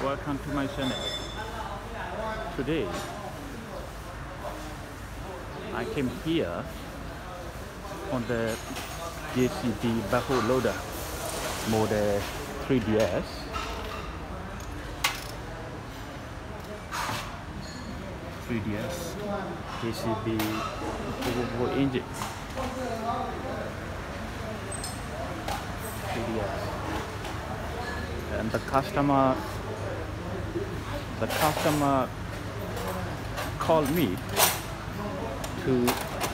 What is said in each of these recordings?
Welcome to my channel. Today I came here on the JCB backhoe loader model 3DS. JCB engine. 3DS. And the customer called me to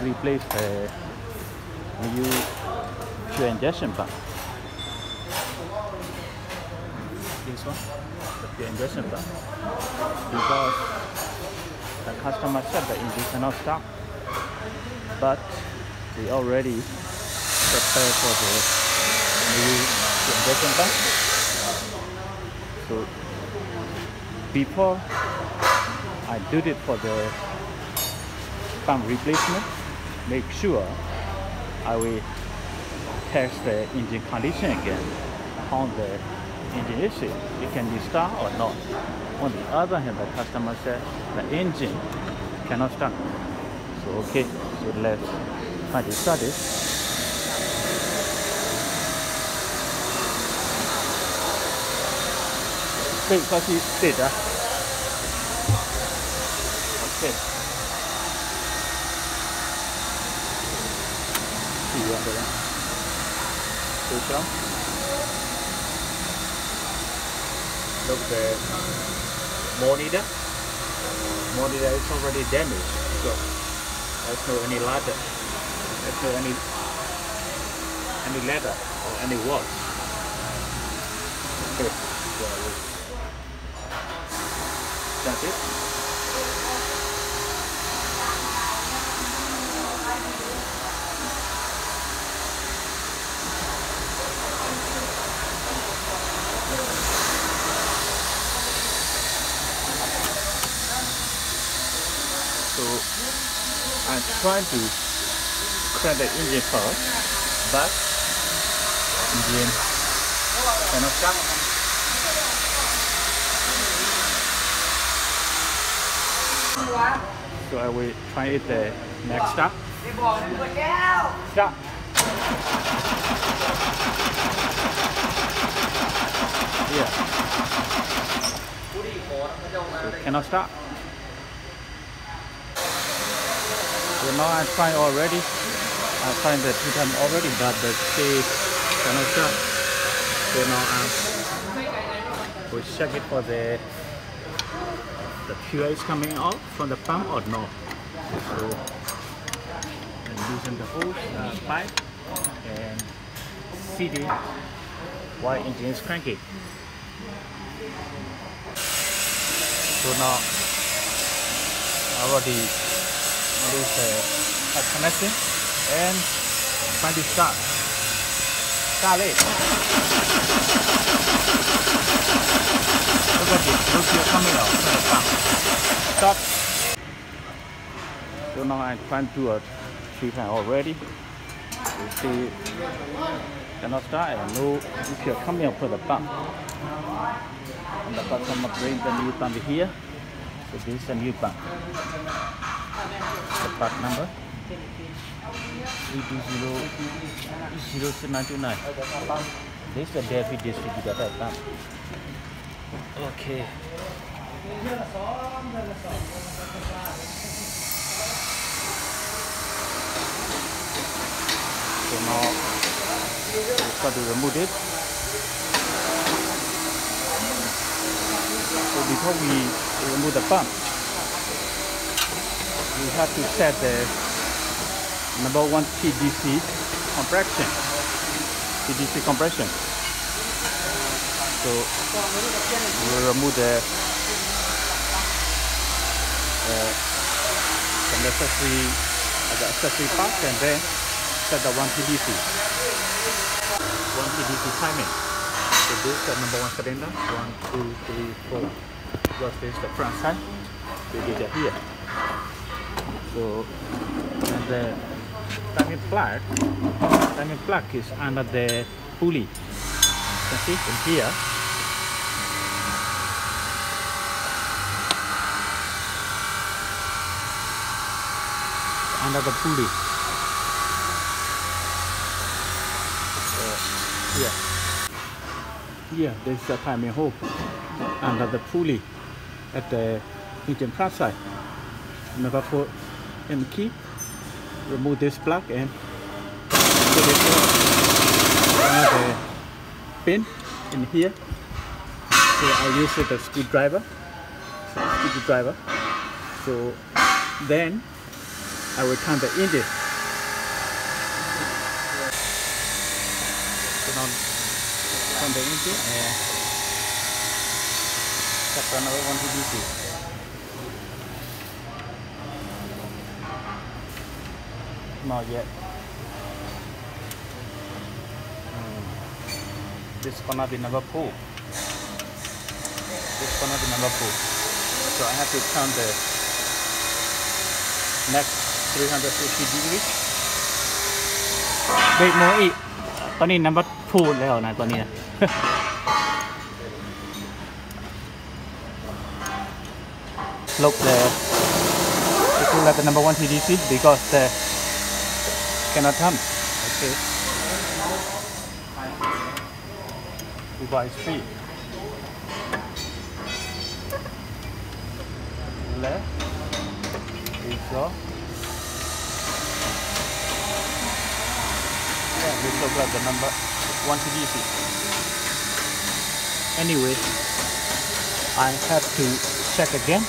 replace the new fuel injection pump. This one, the fuel injection pump, because the customer said the engine cannot start, but we already prepared for the new fuel injection pump. So before I do it for the pump replacement, make sure I will test the engine condition again on the engine issue. It can be start or not. On the other hand, the customer said the engine cannot start. So okay, so let's try to start it. Okay, because it's dead. Okay. See you under that. Switch on. Look, the monitor. Monitor is already damaged. So there's no any ladder. There's no any ladder or any wall. Okay. So that's it. So I'm trying to crank the engine first, but engine cannot start. So I will try it the next step. Start. Here. So cannot start. So now I'm trying already. I tried the 2 times already, but the C cannot start. So now we check it for the fuel is coming out from the pump or no. So and loosen the hose pipe and see why engine is cranking. So now I already lose the pipe connection and trying to start. Start it. Look at it, no fuel coming out from the pump. Stop. So now I'm trying to do a 3 times already. You see, cannot start and no fuel coming out from the pump. And the customer bring the new pump here. So this is a new pump. The part number 3200929. This is the Delphi distributor type pump. Okay. So now we start to remove it. So before we remove the pump, we have to set the number 1 TDC compression. So we'll remove the accessory parts and then set the 1 TDC. 1 TDC timing. So this is the number 1 cylinder. 1, 2, 3, 4. Because this is the front side. We get it here. So and the timing plug is under the pulley. You can see in here. another pulley. Here there's a timing hole under the pulley at the engine front side. Number 4 M key. Remove this plug and put it another pin in here. So I use it as a screwdriver. So then I will turn the engine. Turn the engine and set another one to DC. Not yet. This is gonna be number 4. So I have to turn the next 360 degrees. Wait more it. ตอนนี้ number 2 แล้วนะตอนนี้นะ Look there. It looks like the number 1 TDC because the cannot turn. Okay. Device free. Left. There you go. Yeah, this looks like the number 1 TDC. Anyway, I have to check again.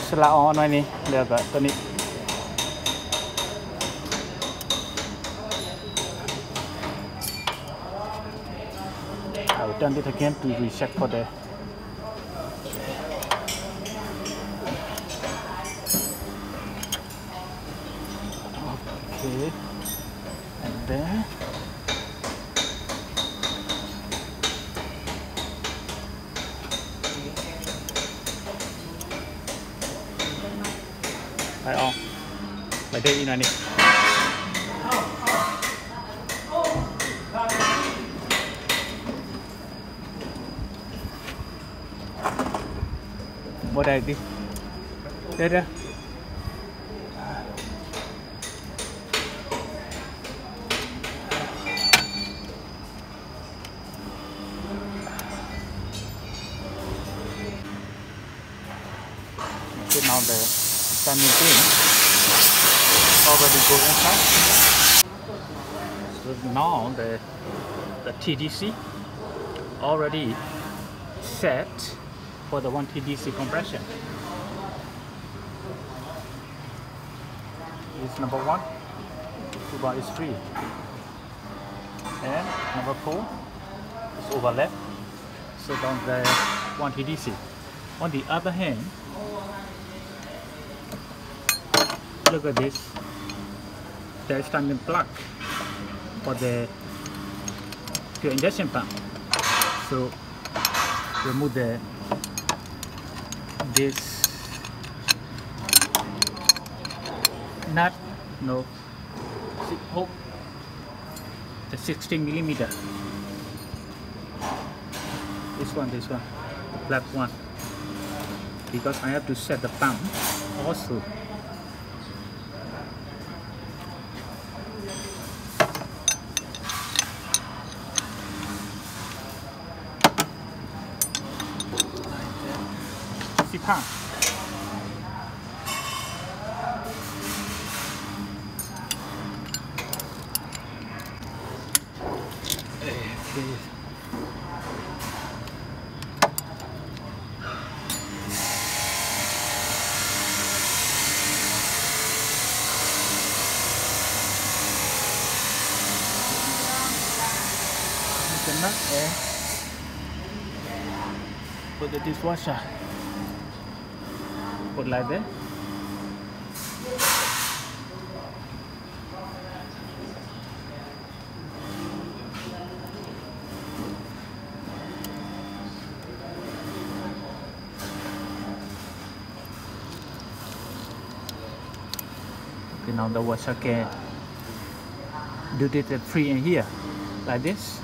สละออนไว้นี่เดี๋ยวก็ตัวนี้ I will turn it again to recheck for the okay, and thenไปออกไปได้อีกหน่อยนี่ บ่ได้ดิเดี๋ยวso now the timing pin already go inside. So now the TDC already set for the 1 TDC compression. Is number 1, toolbar is free, and number 4 is over left. So down the 1 TDC. On the other hand, look at this. There is timing plug for the fuel injection pump. So remove this nut, no, hook, the 16 millimeter. This one, the black one, because I have to set the pump also. Pump. The nut and put the dishwasher. Put like that. Okay, now the washer can do it free in here, like this.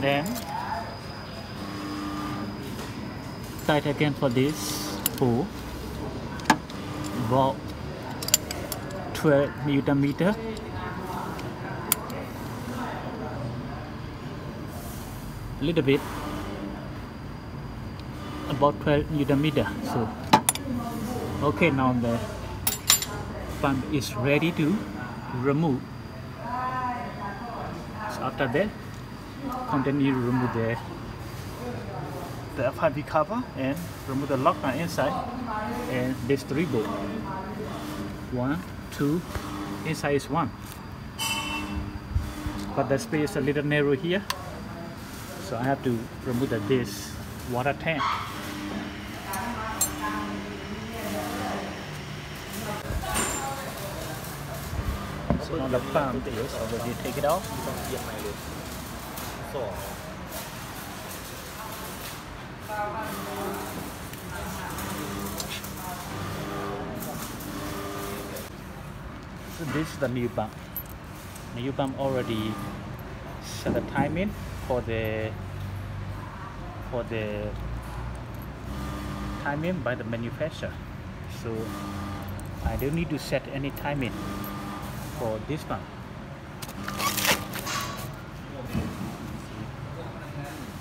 Then tight again for this spool. About 12 Newton meter. A little bit. About 12 Newton meter. So okay, now the pump is ready to remove. So after that, continue to remove the F5 cover and remove the lock on inside, and this 3 bolt. 1, 2, inside is 1, but the space is a little narrow here, so I have to remove this water tank. So now the pump is already take it off. So this is the new pump. The new pump already set the timing for the timing by the manufacturer. So I don't need to set any timing for this pump.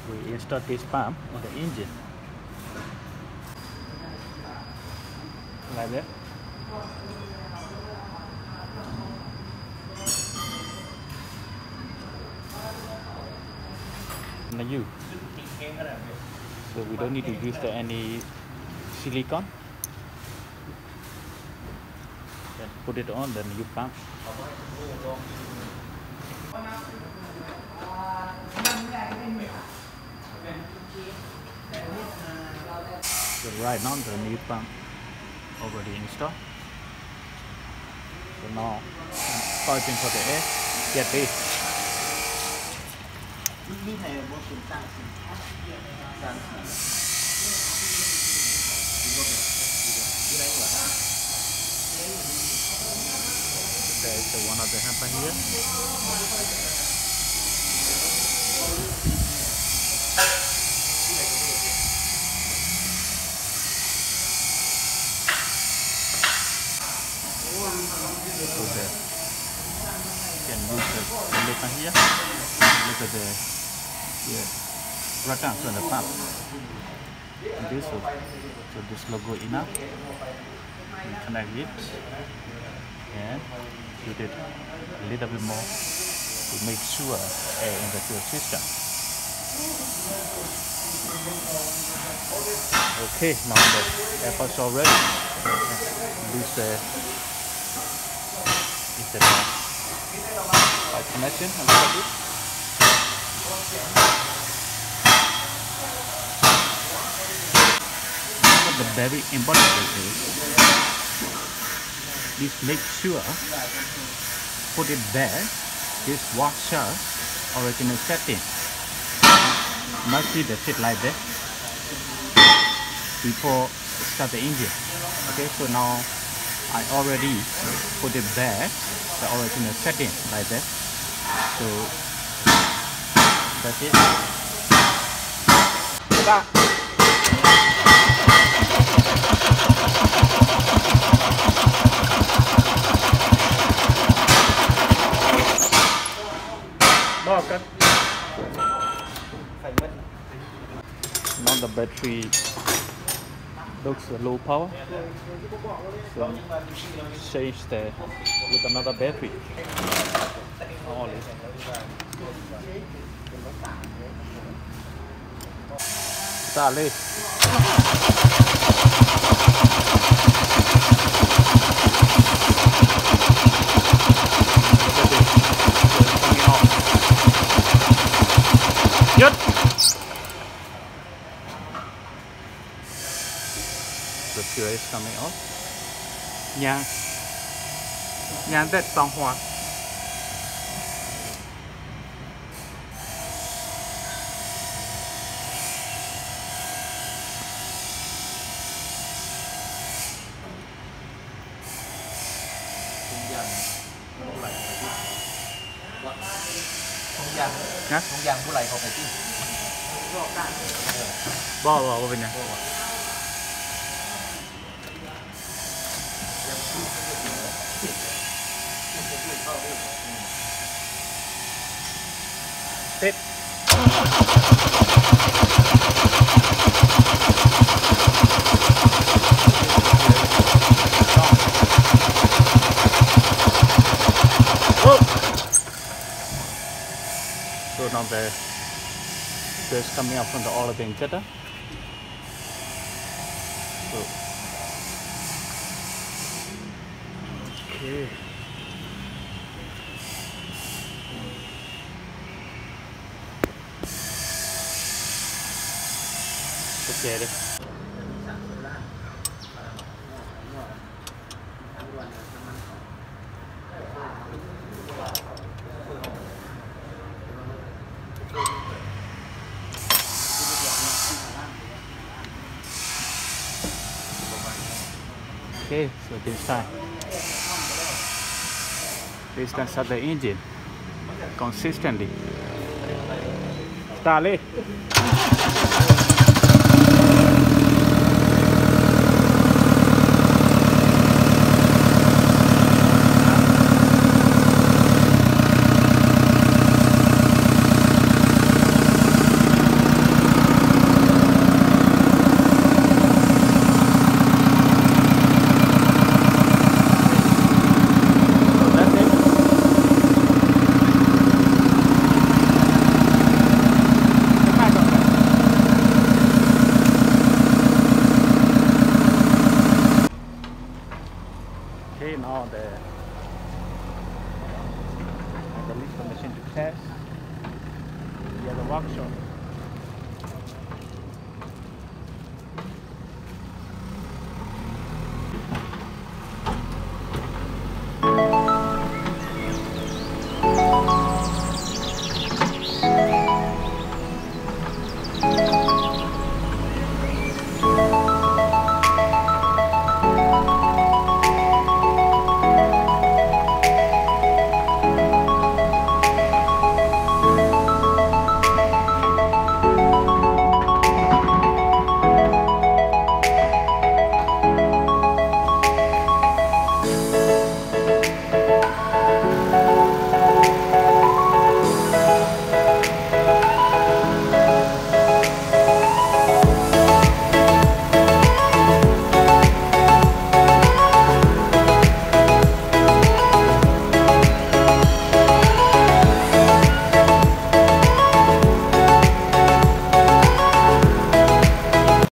We install this pump on the engine like that. So we don't need to use any silicone. Then put it on the new pump. So right now the new pump already installed. So now piping for the air, get this. There's one of the hamper here. So there you can use the lever here. Look at the rattan on the pump. And this so this logo enough. You connect it and put it a little bit more to make sure air in the fuel system. Okay, now the air is all ready. This is the pipe connection on top of it. What the very important thing is, please make sure put it there. This washer original setting must be the fit like that before start the engine. Okay, so now I already put it there, the original setting like that. So that's it. Now the battery looks low power, so change with another battery. Dale. Yep. The fuel is coming off. Nhang that song hoa. Không dàn của lại không phải chứ. Bỏ bên này. Sit. So now the is coming out from the oil injector. So, okay. Okay. Okay, so this time start the engine consistently. Start it. Okay, now the release the machine to test. Here the workshop.